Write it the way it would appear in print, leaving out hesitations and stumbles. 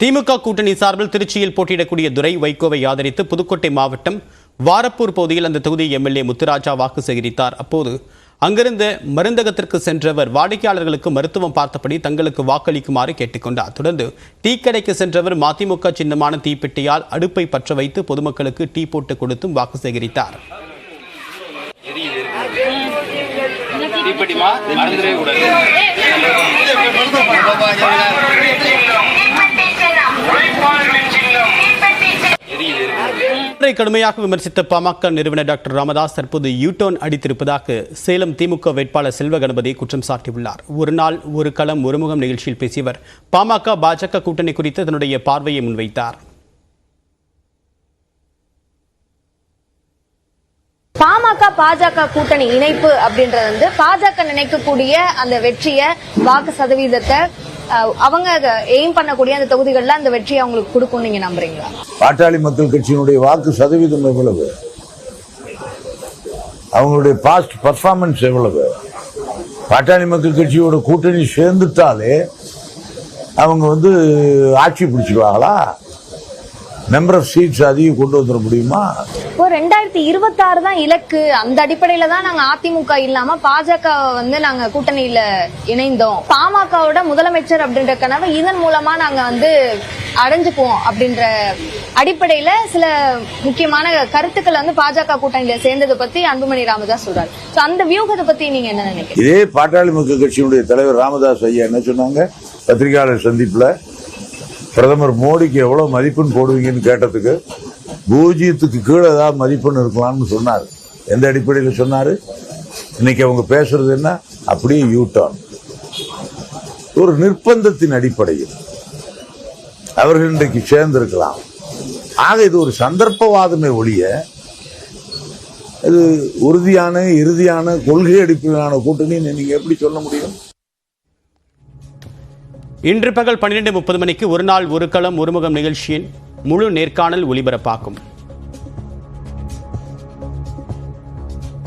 திமுக கூட்டணி சார்பில் திருச்சியில் போட்டியிடக்கூடிய துரை வைகோவை ஆதரித்து புதுக்கோட்டை மாவட்டம் வாரப்பூர் பகுதியில் அந்த தொகுதி எம்எல்ஏ முத்துராஜா வாக்கு சேகரித்தார். அப்போது அங்கிருந்த மருந்தகத்திற்கு சென்றவர் வாடிக்கையாளர்களுக்கு மருத்துவம் பார்த்தபடி தங்களுக்கு வாக்களிக்குமாறு கேட்டுக்கொண்டார். தொடர்ந்து டீ கடைக்கு சென்றவர் மதிமுக சின்னமான தீப்பெட்டியால் அடுப்பை பற்ற வைத்து பொதுமக்களுக்கு டீ போட்டு கொடுத்தும் வாக்கு சேகரித்தார். கடுமையாக விமர்சித்த பாமக நிறுவனர் டாக்டர் ராமதாஸ் தற்போது யூடர்ன் அடித்திருப்பதாக சேலம் திமுக வேட்பாளர் செல்வ கணபதி குற்றம் சாட்டியுள்ளார். ஒரு நாள் ஒரு களம் ஒருமுகம் நிகழ்ச்சியில் பேசியவர் பாமக பாஜக கூட்டணி குறித்து தன்னுடைய பார்வையை முன்வைத்தார். பாமக பாஜக கூட்டணி இணைப்பு அப்படின்றது பாஜக நினைக்கக்கூடிய அந்த வெற்றியை வாக்கு சதவீதத்தை அவங்க எய்ம் பண்ணக்கூடிய அந்த தொகுதிகளில் அந்த வெற்றியை அவங்களுக்கு கொடுக்கும் நீங்க நம்புறீங்களா? பாட்டாளி மக்கள் கட்சியினுடைய வாக்கு சதவீதம் எவ்வளவு, அவங்களுடைய பாஸ்ட் பர்ஃபார்மன்ஸ் எவ்வளவு, பாட்டாளி மக்கள் கட்சியோட கூட்டணி சேர்ந்துட்டாலே அவங்க ஆட்சி பிடிச்சிடுவாங்களா? நம்பர் ஆஃப் சீட்ஸ் அதிகம் கொண்டு வந்துட முடியுமா? இப்போ 2026 தான் இலக்கு. அந்த அடிப்படையில தான் நாங்க அதிமுக இல்லாம பாஜக நாங்க கூட்டணியில இணைந்தோம். பாமகவோட முதலமைச்சர் அப்படின்ற கனவு இதன் மூலமா நாங்க அடைஞ்சுக்குவோம் அப்படின்ற அடிப்படையில சில முக்கியமான கருத்துக்கள் பாஜக கூட்டணியில சேர்ந்ததை பத்தி அன்புமணி ராமதாஸ் சொல்றாரு. அந்த வியூகத்தை பத்தி நீங்க என்ன நினைக்கிறீங்க? இதே பாட்டாளி மக்கள் கட்சியினுடைய தலைவர் ராமதாஸ் ஐயா என்ன சொன்னாங்க பத்திரிகையாளர் சந்திப்புல, பிரதமர் மோடிக்கு எவ்வளவு மதிப்பெண் போடுவீங்கன்னு கேட்டதுக்கு 0க்கு கீழே ஏதாவது மதிப்பெண் இருக்கலாம்னு சொன்னார். எந்த அடிப்படையில் சொன்னாரு? இன்னைக்கு அவங்க பேசுறது என்ன? அப்படியே யூடர்ன், ஒரு நிர்பந்தத்தின் அடிப்படையில் அவர்கள் இன்றைக்கு சேர்ந்திருக்கலாம். ஆக இது ஒரு சந்தர்ப்பவாதமே ஒழிய இது உறுதியான இறுதியான கொள்கை அடிப்படையிலான கூட்டணி நீங்க எப்படி சொல்ல முடியும்? இன்று பகல் 12:30 மணிக்கு ஒரு நாள் ஒரு களம் ஒருமுகம் நிகழ்ச்சியின் முழு நேர்காணல் ஒளிபரப்பாகும்.